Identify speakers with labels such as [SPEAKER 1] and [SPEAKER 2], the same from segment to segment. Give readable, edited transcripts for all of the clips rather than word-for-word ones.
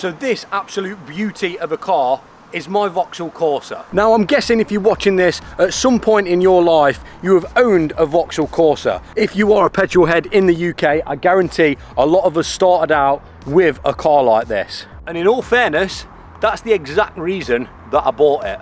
[SPEAKER 1] So this absolute beauty of a car is my Vauxhall Corsa. Now I'm guessing if you're watching this, at some point in your life, you have owned a Vauxhall Corsa. If you are a petrol head in the UK, I guarantee a lot of us started out with a car like this. And in all fairness, that's the exact reason that I bought it.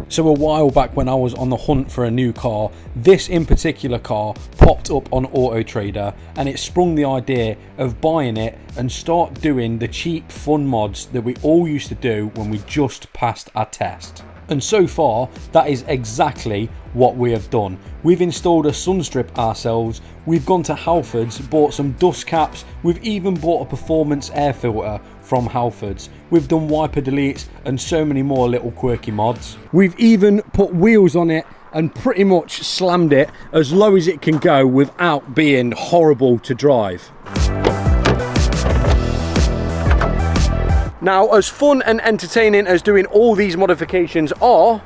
[SPEAKER 1] So a while back when I was on the hunt for a new car, this in particular car popped up on Auto Trader, and it sprung the idea of buying it and start doing the cheap fun mods that we all used to do when we just passed our test. And so far, that is exactly what we have done. We've installed a sunstrip ourselves, we've gone to Halfords, bought some dust caps, we've even bought a performance air filter from Halfords. We've done wiper deletes and so many more little quirky mods. We've even put wheels on it and pretty much slammed it as low as it can go without being horrible to drive. Now, as fun and entertaining as doing all these modifications are,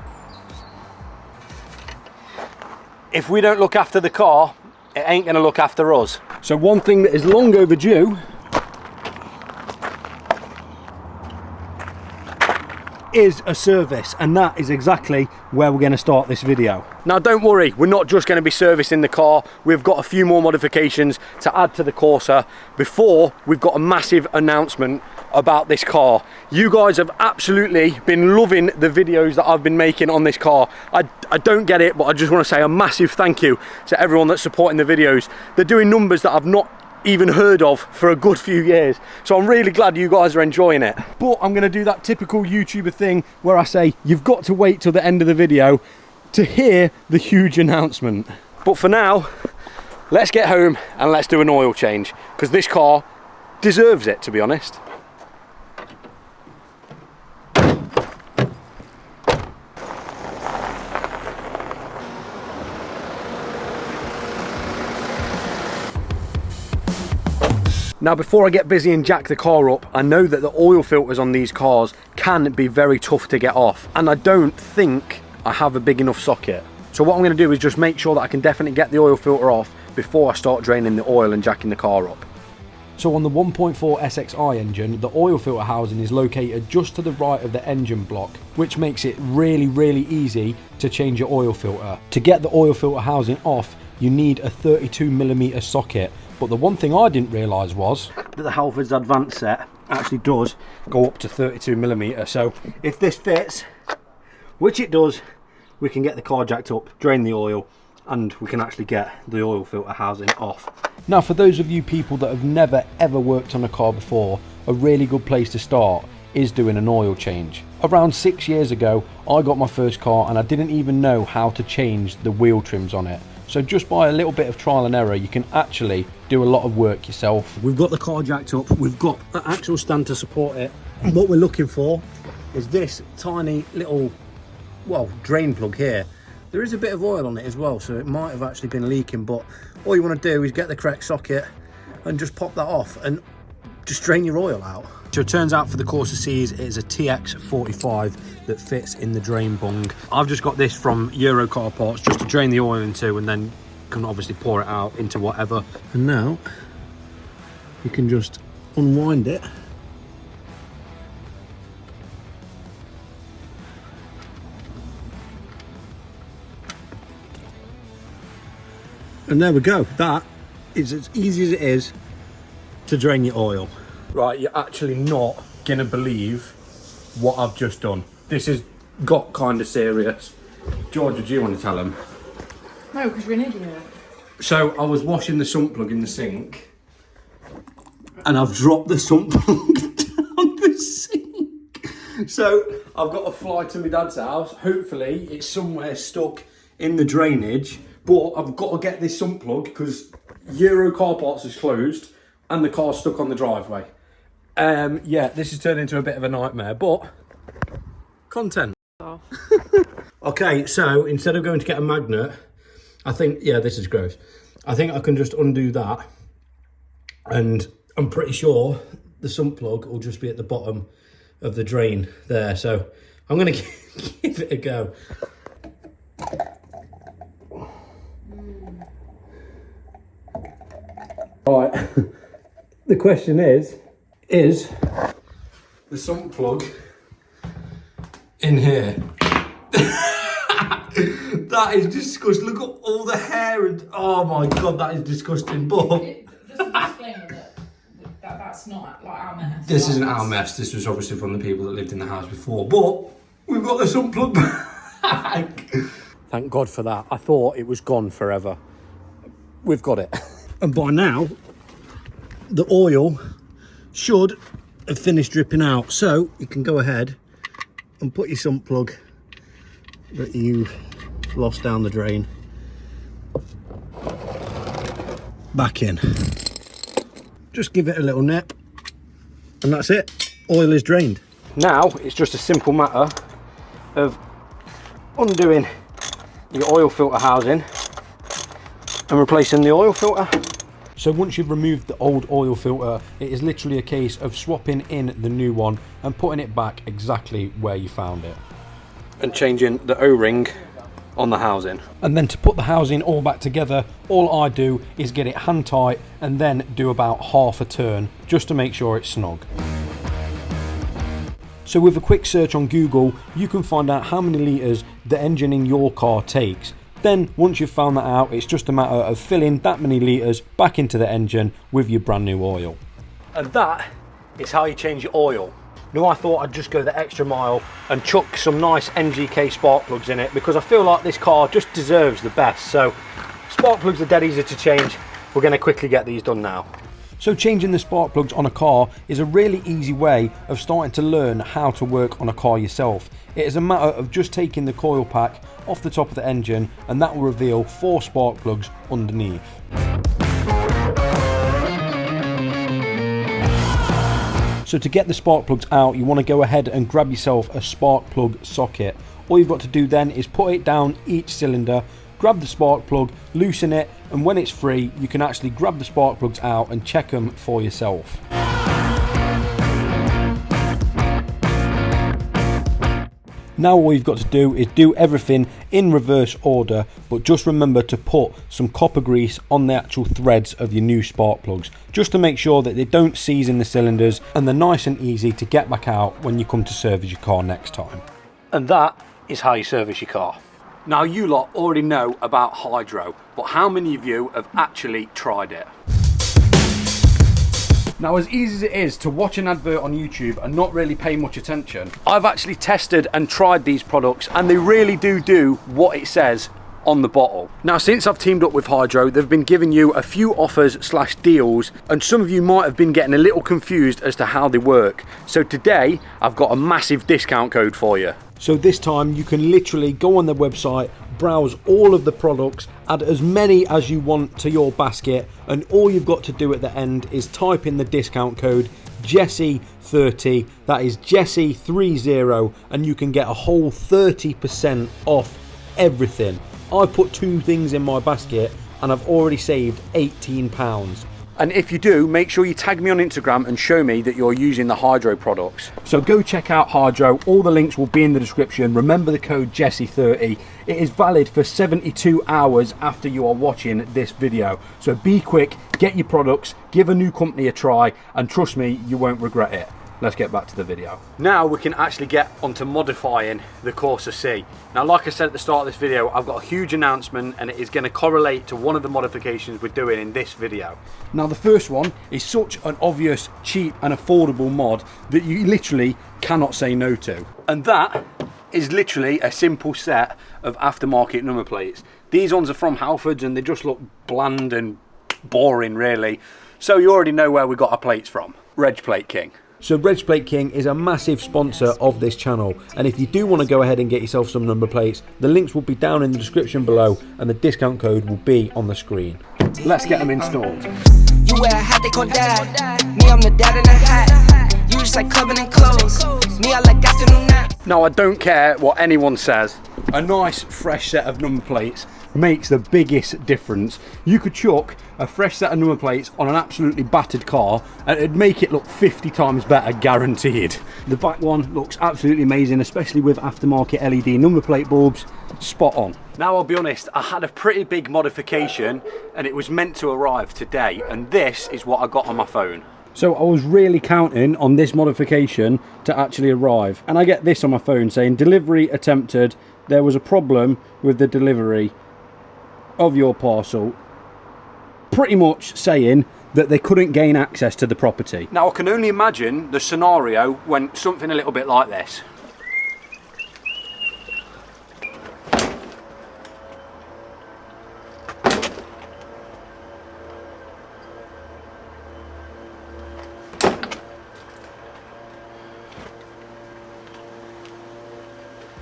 [SPEAKER 1] if we don't look after the car, it ain't gonna look after us. So one thing that is long overdue is a service, and that is exactly where we're going to start this video. Now don't worry, we're not just going to be servicing the car, we've got a few more modifications to add to the Corsa before we've got a massive announcement about this car. You guys have absolutely been loving the videos that I've been making on this car. I don't get it, but I just want to say a massive thank you to everyone that's supporting the videos. They're doing numbers that I've not even heard of for a good few years, so I'm really glad you guys are enjoying it. But I'm going to do that typical YouTuber thing where I say you've got to wait till the end of the video to hear the huge announcement. But for now, let's get home and let's do an oil change, because this car deserves it, to be honest. Now before I get busy and jack the car up, I know that the oil filters on these cars can be very tough to get off, and I don't think I have a big enough socket. So what I'm going to do is just make sure that I can definitely get the oil filter off before I start draining the oil and jacking the car up. So on the 1.4 SXI engine, the oil filter housing is located just to the right of the engine block, which makes it really easy to change your oil filter. To get the oil filter housing off, you need a 32mm socket. But the one thing I didn't realise was that the Halfords Advanced set actually does go up to 32mm. So if this fits, which it does, we can get the car jacked up, drain the oil, and we can actually get the oil filter housing off. Now for those of you people that have never ever worked on a car before, a really good place to start is doing an oil change. Around 6 years ago, I got my first car and I didn't even know how to change the wheel trims on it. So just by a little bit of trial and error, you can actually do a lot of work yourself. We've got the car jacked up, we've got an actual stand to support it. And what we're looking for is this tiny little, well, drain plug here. There is a bit of oil on it as well, so it might have actually been leaking, but all you want to do is get the correct socket and just pop that off and just drain your oil out. So it turns out for the Corsa C's, it is a TX45 that fits in the drain bung. I've just got this from Euro Car Parts just to drain the oil into, and then can obviously pour it out into whatever. And now you can just unwind it. And there we go. That is as easy as it is to drain your oil. Right, you're actually not gonna believe what I've just done. This has got kind of serious. Georgia, do you want to tell him?
[SPEAKER 2] No, because you're an idiot.
[SPEAKER 1] So I was washing the sump plug in the sink, and I've dropped the sump plug down the sink. So I've got to fly to my dad's house. Hopefully it's somewhere stuck in the drainage, but I've got to get this sump plug because Euro Car Parts is closed and the car's stuck on the driveway. Yeah, this has turned into a bit of a nightmare, but content. Okay, so instead of going to get a magnet, I think, yeah, this is gross. I think I can just undo that, and I'm pretty sure the sump plug will just be at the bottom of the drain there. So I'm gonna give it a go. Right, The question is the sump plug in here? That is disgusting. Look at all the hair and oh my god, that is disgusting. But
[SPEAKER 2] just a disclaimer that's not like our mess.
[SPEAKER 1] This isn't our mess. This was obviously from the people that lived in the house before. But we've got the sump plug back. Thank God for that. I thought it was gone forever. We've got it. And by now, the oil should have finished dripping out. So you can go ahead and put your sump plug that you've lost down the drain back in. Just give it a little nip and that's it. Oil is drained. Now it's just a simple matter of undoing your oil filter housing and replacing the oil filter. So once you've removed the old oil filter, it is literally a case of swapping in the new one and putting it back exactly where you found it. And changing the O-ring on the housing. And then to put the housing all back together, all I do is get it hand tight and then do about half a turn just to make sure it's snug. So with a quick search on Google, you can find out how many litres the engine in your car takes. Then once you've found that out, it's just a matter of filling that many litres back into the engine with your brand new oil. And that is how you change your oil. Now I thought I'd just go the extra mile and chuck some nice NGK spark plugs in it because I feel like this car just deserves the best. So spark plugs are dead easy to change. We're going to quickly get these done now. So changing the spark plugs on a car is a really easy way of starting to learn how to work on a car yourself. It is a matter of just taking the coil pack off the top of the engine and that will reveal 4 spark plugs underneath. So to get the spark plugs out, you want to go ahead and grab yourself a spark plug socket. All you've got to do then is put it down each cylinder, grab the spark plug, loosen it, and when it's free, you can actually grab the spark plugs out and check them for yourself. Now all you've got to do is do everything in reverse order, but just remember to put some copper grease on the actual threads of your new spark plugs, just to make sure that they don't seize in the cylinders and they're nice and easy to get back out when you come to service your car next time. And that is how you service your car. Now you lot already know about hydro, but how many of you have actually tried it? Now, as easy as it is to watch an advert on YouTube and not really pay much attention, I've actually tested and tried these products and they really do what it says on the bottle. Now, since I've teamed up with Hydro, they've been giving you a few offers / deals, and some of you might have been getting a little confused as to how they work. So today, I've got a massive discount code for you. So this time you can literally go on their website, browse all of the products, add as many as you want to your basket, and all you've got to do at the end is type in the discount code Jesse30, that is Jesse30, and you can get a whole 30% off everything. I put 2 things in my basket and I've already saved £18. And if you do, make sure you tag me on Instagram and show me that you're using the Hydro products. So go check out Hydro. All the links will be in the description. Remember the code Jesse30. It is valid for 72 hours after you are watching this video. So be quick, get your products, give a new company a try, and trust me, you won't regret it. Let's get back to the video. Now we can actually get onto modifying the Corsa C. Now, like I said at the start of this video, I've got a huge announcement and it is going to correlate to one of the modifications we're doing in this video. Now, the first one is such an obvious, cheap and affordable mod that you literally cannot say no to. And that is literally a simple set of aftermarket number plates. These ones are from Halfords and they just look bland and boring, really. So you already know where we got our plates from. Reg Plate King. So Reg Plate King is a massive sponsor of this channel, and if you do want to go ahead and get yourself some number plates, the links will be down in the description below and the discount code will be on the screen. Let's get them installed. You wear a hat, they call dad. Me, I'm the dad in a hat. You just like clubbing and clothes. Me, I like afternoon nap. Now, I don't care what anyone says. A nice fresh set of number plates makes the biggest difference. You could chuck a fresh set of number plates on an absolutely battered car and it'd make it look 50 times better, guaranteed. The back one looks absolutely amazing, especially with aftermarket LED number plate bulbs. Spot on. Now, I'll be honest, I had a pretty big modification and it was meant to arrive today, and this is what I got on my phone. So I was really counting on this modification to actually arrive. And I get this on my phone saying, delivery attempted. There was a problem with the delivery of your parcel. Pretty much saying that they couldn't gain access to the property. Now I can only imagine the scenario when something a little bit like this.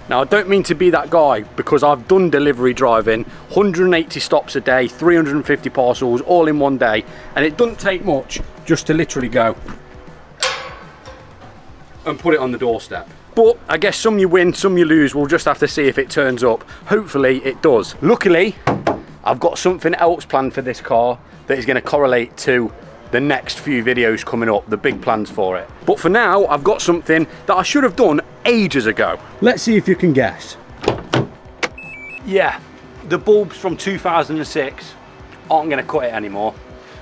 [SPEAKER 1] Now I don't mean to be that guy, because I've done delivery driving, 180 stops a day, 350 parcels all in one day, and it doesn't take much just to literally go and put it on the doorstep. But I guess some you win, some you lose. We'll just have to see if it turns up. Hopefully it does. Luckily, I've got something else planned for this car that is going to correlate to the next few videos coming up, the big plans for it. But for now, I've got something that I should have done ages ago. Let's see if you can guess. Yeah, the bulbs from 2006 aren't going to cut it anymore.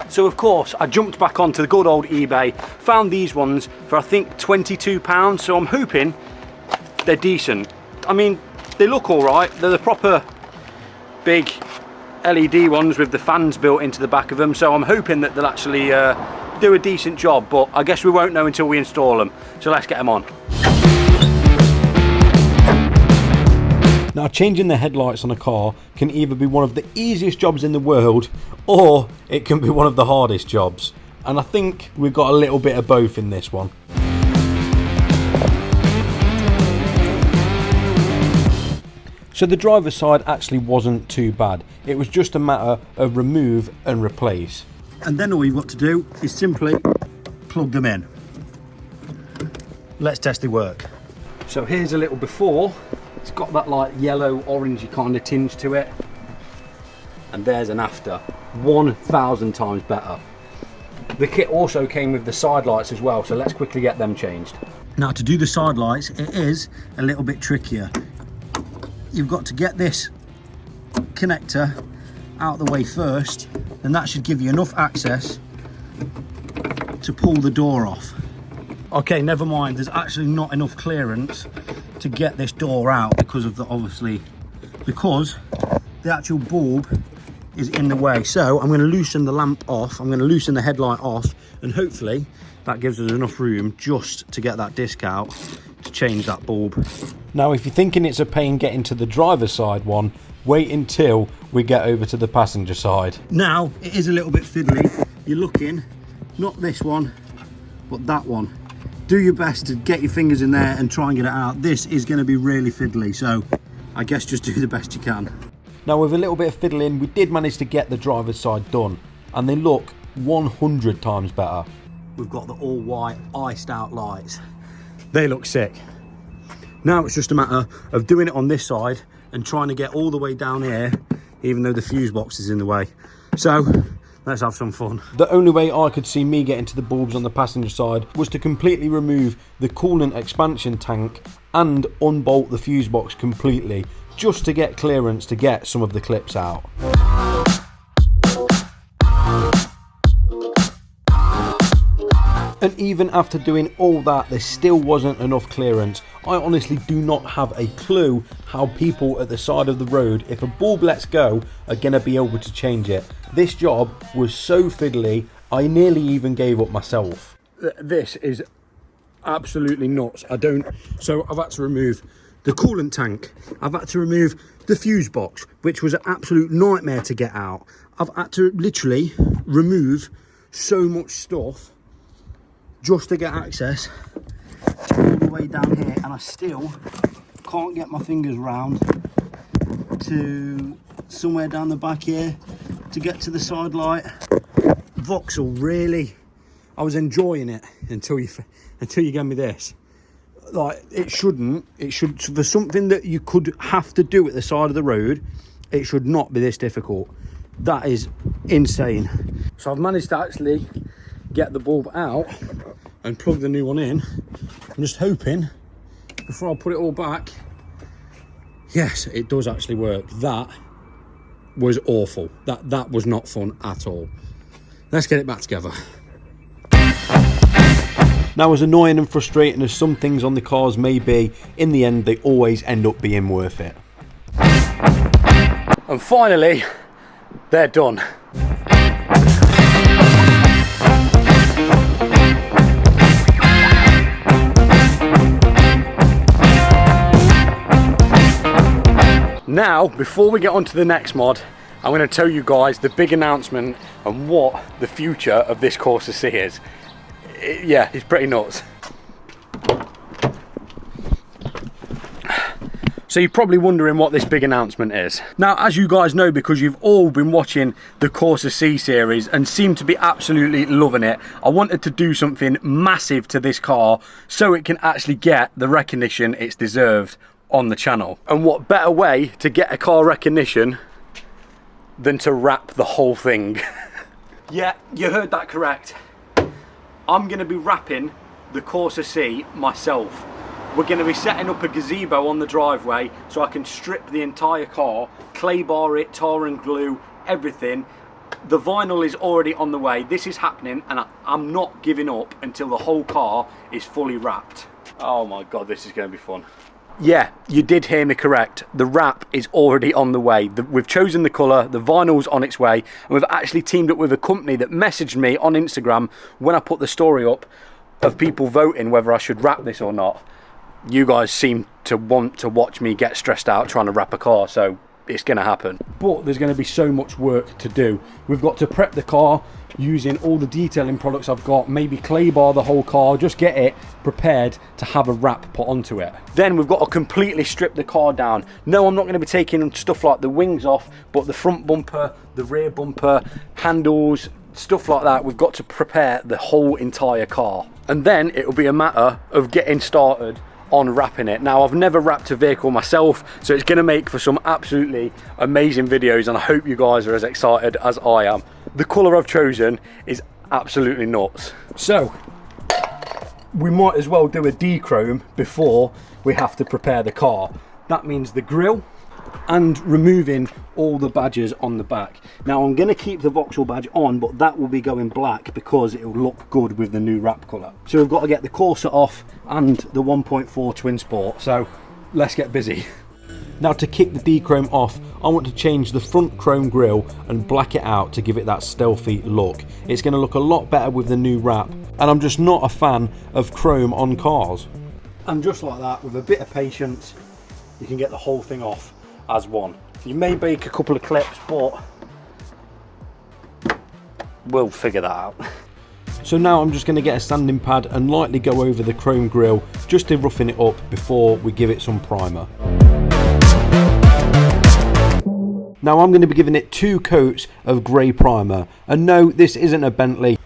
[SPEAKER 1] So of course, I jumped back onto the good old eBay, found these ones for I think £22, so I'm hoping they're decent. I mean, they look all right. They're the proper big LED ones with the fans built into the back of them, so I'm hoping that they'll actually do a decent job, but I guess we won't know until we install them. So let's get them on. Now, changing the headlights on a car can either be one of the easiest jobs in the world, or it can be one of the hardest jobs. And I think we've got a little bit of both in this one. So the driver's side actually wasn't too bad. It was just a matter of remove and replace. And then all you've got to do is simply plug them in. Let's test the work. So here's a little before. It's got that like yellow orangey kind of tinge to it. And there's an after. 1,000 times better. The kit also came with the side lights as well, so let's quickly get them changed. Now, to do the side lights, it is a little bit trickier. You've got to get this connector out the way first, and that should give you enough access to pull the door off. Okay, never mind, there's actually not enough clearance to get this door out because of the because the actual bulb is in the way. So I'm going to loosen the lamp off, I'm going to loosen the headlight off, and hopefully that gives us enough room just to get that disc out to change that bulb. Now, if you're thinking it's a pain getting to the driver's side one, wait until we get over to the passenger side. Now, it is a little bit fiddly. You're looking, not this one, but that one. Do your best to get your fingers in there and try and get it out. This is going to be really fiddly, so I guess just do the best you can. Now, with a little bit of fiddling, we did manage to get the driver's side done, and they look 100 times better. We've got the all white iced out lights. They look sick. Now it's just a matter of doing it on this side and trying to get all the way down here, even though the fuse box is in the way. So let's have some fun. The only way I could see me getting to the bulbs on the passenger side was to completely remove the coolant expansion tank and unbolt the fuse box completely, just to get clearance to get some of the clips out. And even after doing all that, there still wasn't enough clearance. I honestly do not have a clue how people at the side of the road, if a bulb lets go, are going to be able to change it. This job was so fiddly, I nearly even gave up myself. This is absolutely nuts. So I've had to remove the coolant tank. I've had to remove the fuse box, which was an absolute nightmare to get out. I've had to literally remove so much stuff just to get access all the way down here, and I still can't get my fingers round to somewhere down the back here to get to the side light. Vauxhall, really, I was enjoying it until you gave me this. Like, it should, for something that you could have to do at the side of the road, it should not be this difficult. That is insane. So I've managed to actually get the bulb out and plug the new one in. I'm just hoping before I put it all back, yes, it does actually work. That was awful. That was not fun at all. Let's get it back together. Now, as annoying and frustrating as some things on the cars may be, in the end they always end up being worth it. And finally, they're done. Now, before we get on to the next mod, I'm going to tell you guys the big announcement and what the future of this Corsa C is. Yeah, it's pretty nuts. So you're probably wondering what this big announcement is. Now, as you guys know, because you've all been watching the Corsa C series and seem to be absolutely loving it, I wanted to do something massive to this car so it can actually get the recognition it's deserved on the channel. And what better way to get a car recognition than to wrap the whole thing? Yeah, you heard that correct. I'm going to be wrapping the Corsa C myself. We're going to be setting up a gazebo on the driveway so I can strip the entire car, clay bar it, tar and glue, everything. The vinyl is already on the way. This is happening, and I'm not giving up until the whole car is fully wrapped. Oh my god, this is going to be fun. Yeah, you did hear me correct. The wrap is already on the way. We've chosen the colour, the vinyl's on its way, and we've actually teamed up with a company that messaged me on Instagram when I put the story up of people voting whether I should wrap this or not. You guys seem to want to watch me get stressed out trying to wrap a car, so it's going to happen. But there's going to be so much work to do. We've got to prep the car using all the detailing products I've got, maybe clay bar the whole car, just get it prepared to have a wrap put onto it. Then we've got to completely strip the car down. No, I'm not going to be taking stuff like the wings off, but the front bumper, the rear bumper, handles, stuff like that, we've got to prepare the whole entire car. And then it'll be a matter of getting started on wrapping it. Now, I've never wrapped a vehicle myself, so it's going to make for some absolutely amazing videos, and I hope you guys are as excited as I am. The colour I've chosen is absolutely nuts. So we might as well do a dechrome before we have to prepare the car. That means the grille and removing all the badges on the back. Now, I'm going to keep the Vauxhall badge on, but that will be going black because it will look good with the new wrap colour. So we've got to get the Corsa off and the 1.4 twin sport, so let's get busy. Now, to kick the dechrome off, I want to change the front chrome grille and black it out to give it that stealthy look. It's going to look a lot better with the new wrap, and I'm just not a fan of chrome on cars. And just like that, with a bit of patience, you can get the whole thing off as one. You may break a couple of clips, but we'll figure that out. So now I'm just going to get a sanding pad and lightly go over the chrome grille just to roughen it up before we give it some primer. Now I'm going to be giving it 2 coats of grey primer, and no, this isn't a Bentley,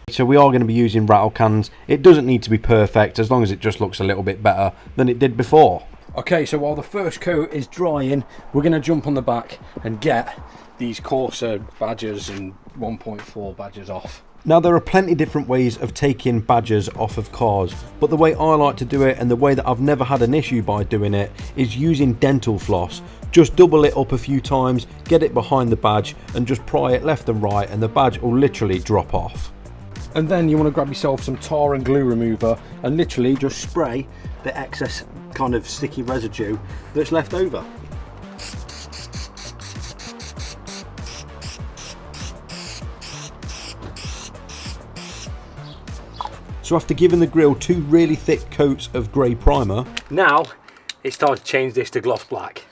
[SPEAKER 1] so we are going to be using rattle cans. It doesn't need to be perfect, as long as it just looks a little bit better than it did before. Okay, so while the first coat is drying, we're going to jump on the back and get these Corsa badges and 1.4 badges off. Now, there are plenty different ways of taking badges off of cars, but the way I like to do it, and the way that I've never had an issue by doing it, is using dental floss. Just double it up a few times, get it behind the badge, and just pry it left and right, and the badge will literally drop off. And then you want to grab yourself some tar and glue remover and literally just spray the excess kind of sticky residue that's left over. So after giving the grille 2 really thick coats of grey primer, now it's time to change this to gloss black.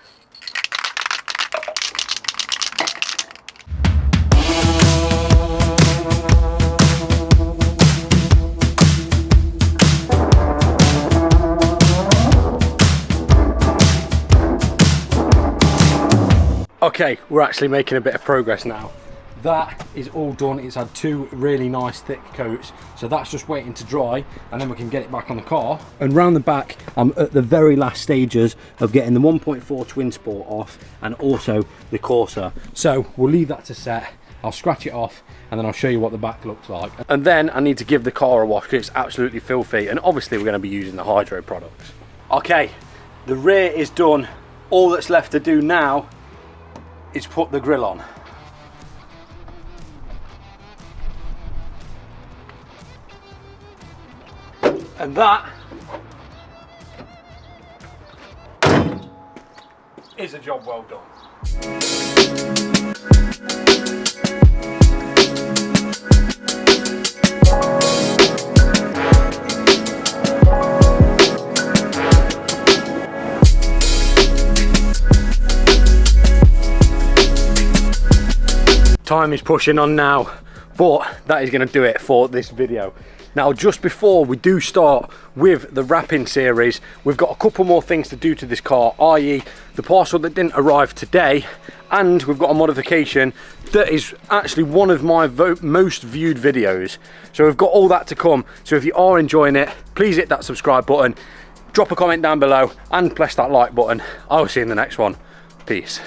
[SPEAKER 1] Okay, we're actually making a bit of progress now. That is all done. It's had 2 really nice thick coats, so that's just waiting to dry, and then we can get it back on the car. And round the back, I'm at the very last stages of getting the 1.4 twin sport off and also the Corsa. So we'll leave that to set. I'll scratch it off and then I'll show you what the back looks like. And then I need to give the car a wash because it's absolutely filthy, and obviously we're going to be using the hydro products. Okay, the rear is done. All that's left to do now is put the grille on. And that is a job well done. Time is pushing on now, but that is going to do it for this video. Now, just before we do start with the wrapping series, we've got a couple more things to do to this car, i.e. the parcel that didn't arrive today, and we've got a modification that is actually one of my most viewed videos. So we've got all that to come. So if you are enjoying it, please hit that subscribe button, drop a comment down below, and press that like button. I will see you in the next one. Peace.